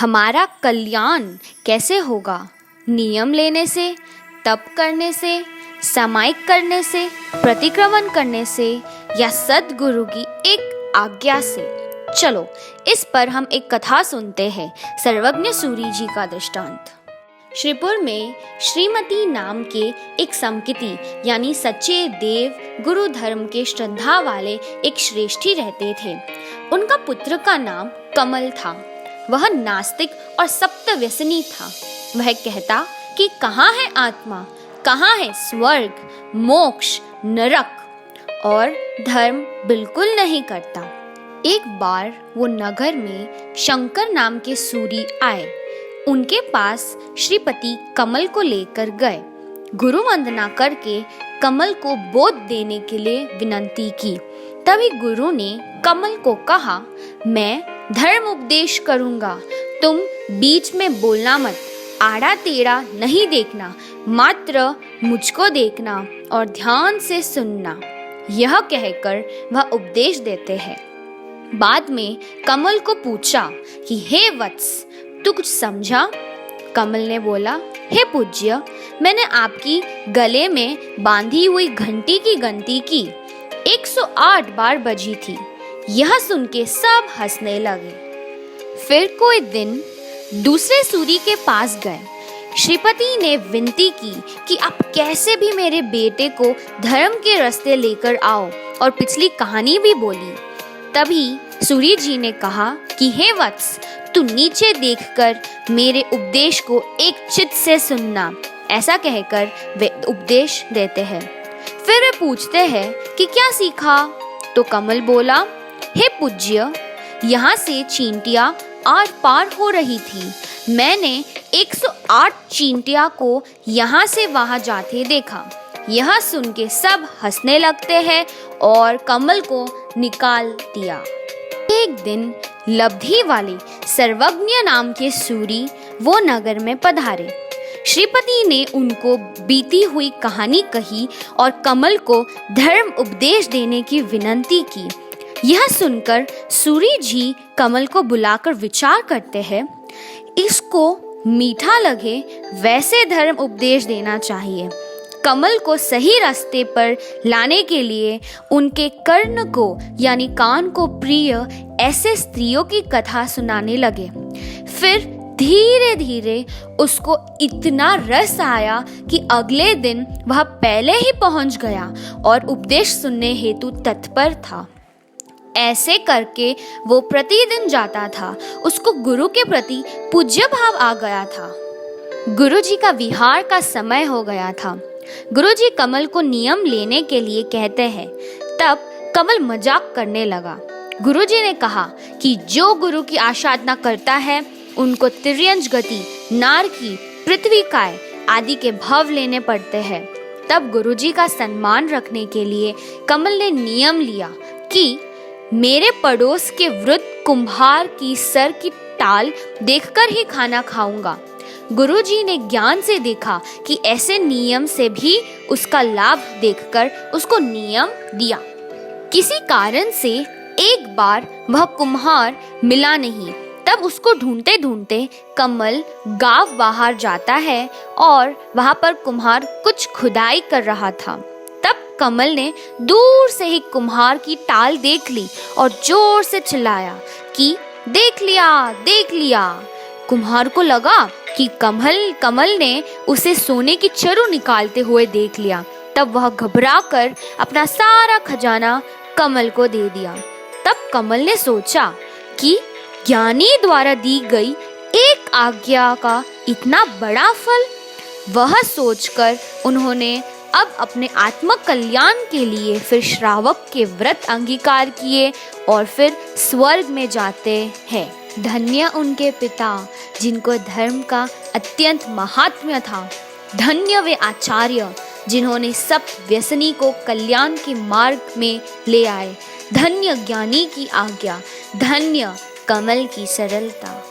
हमारा कल्याण कैसे होगा? नियम लेने से, तप करने से, सामायिक करने से, प्रतिक्रमण करने से, या सद्गुरु की एक आज्ञा से? चलो इस पर हम एक कथा सुनते हैं, सर्वज्ञ सूरी जी का दृष्टांत। श्रीपुर में श्रीमती नाम के एक समकिती यानी सच्चे देव गुरु धर्म के श्रद्धा वाले एक श्रेष्ठी रहते थे। उनका पुत्र का नाम कमल था। वह नास्तिक और सप्त व्यसनी था। वह कहता कि कहाँ है आत्मा, कहाँ है स्वर्ग, मोक्ष, नरक, और धर्म बिल्कुल नहीं करता। एक बार वो नगर में शंकर नाम के सूरी आए। उनके पास श्रीपति कमल को लेकर गए। गुरु वंदना करके कमल को बोध देने के लिए विनती की। तभी गुरु ने कमल को कहा, मैं धर्म उपदेश करूंगा, तुम बीच में बोलना मत, आड़ा टेढ़ा नहीं देखना, मात्र मुझको देखना और ध्यान से सुनना। यह कहकर वह उपदेश देते हैं। बाद में कमल को पूछा कि हे वत्स, तू कुछ समझा? कमल ने बोला, हे पूज्य, मैंने आपकी गले में बांधी हुई घंटी की गिनती की, 108 बार बजी थी। यह सुन के सब हंसने लगे। फिर कोई दिन दूसरे सूरी के पास गए। श्रीपति ने विनती की कि आप कैसे भी मेरे बेटे को धर्म के रास्ते लेकर आओ, और पिछली कहानी भी बोली। तभी सूरी जी ने कहा कि हे वत्स, तू नीचे देखकर मेरे उपदेश को एक चित्त से सुनना। ऐसा कहकर वे उपदेश देते हैं। फिर वे पूछते हैं कि क्या सीखा? तो कमल बोला, हे पूज्य, यहाँ से चींटियाँ आर पार हो रही थी। मैंने 108 चींटियाँ को यहाँ से वहाँ जाते देखा। यह सुन के सब हंसने लगते हैं और कमल को निकाल दिया। एक दिन लब्धि वाले सर्वज्ञ नाम के सूरी वो नगर में पधारे। श्रीपति ने उनको बीती हुई कहानी कही और कमल को धर्म उपदेश देने की विनती की। यह सुनकर सूरी जी कमल को बुलाकर विचार करते हैं, इसको मीठा लगे वैसे धर्म उपदेश देना चाहिए। कमल को सही रास्ते पर लाने के लिए उनके कर्ण को यानी कान को प्रिय ऐसे स्त्रियों की कथा सुनाने लगे। फिर धीरे धीरे उसको इतना रस आया कि अगले दिन वह पहले ही पहुंच गया और उपदेश सुनने हेतु तत्पर था। ऐसे करके वो प्रतिदिन जाता था। उसको गुरु के प्रति पूज्य भाव आ गया था। गुरु जी का विहार का समय हो गया था। गुरुजी कमल को नियम लेने के लिए कहते हैं। तब कमल मजाक करने लगा। गुरुजी ने कहा कि जो गुरु की आराधना करता है उनको तिर्यंच गति, नारकी, पृथ्वी काय आदि के भाव लेने पड़ते हैं। तब गुरुजी का सम्मान रखने के लिए कमल ने नियम लिया कि मेरे पड़ोस के वृद्ध कुम्हार की सर की टाल देखकर ही खाना खाऊंगा। गुरुजी ने ज्ञान से देखा कि ऐसे नियम से भी उसका लाभ देखकर उसको नियम दिया। किसी कारण से एक बार वह कुम्हार मिला नहीं। तब उसको ढूंढते ढूंढते कमल गांव बाहर जाता है और वहां पर कुम्हार कुछ खुदाई कर रहा था। तब कमल ने दूर से ही कुम्हार की टाल देख ली और जोर से चिल्लाया कि देख लिया, देख लिया। कुम्हार को लगा कि कमल ने उसे सोने की चरु निकालते हुए देख लिया। तब वह घबराकर अपना सारा खजाना कमल को दे दिया। तब कमल ने सोचा कि ज्ञानी द्वारा दी गई एक आज्ञा का इतना बड़ा फल। वह सोचकर उन्होंने अब अपने आत्म कल्याण के लिए फिर श्रावक के व्रत अंगीकार किए और फिर स्वर्ग में जाते हैं। धन्य उनके पिता जिनको धर्म का अत्यंत महात्म्य था। धन्य वे आचार्य जिन्होंने सब व्यसनी को कल्याण के मार्ग में ले आए। धन्य ज्ञानी की आज्ञा, धन्य कमल की सरलता।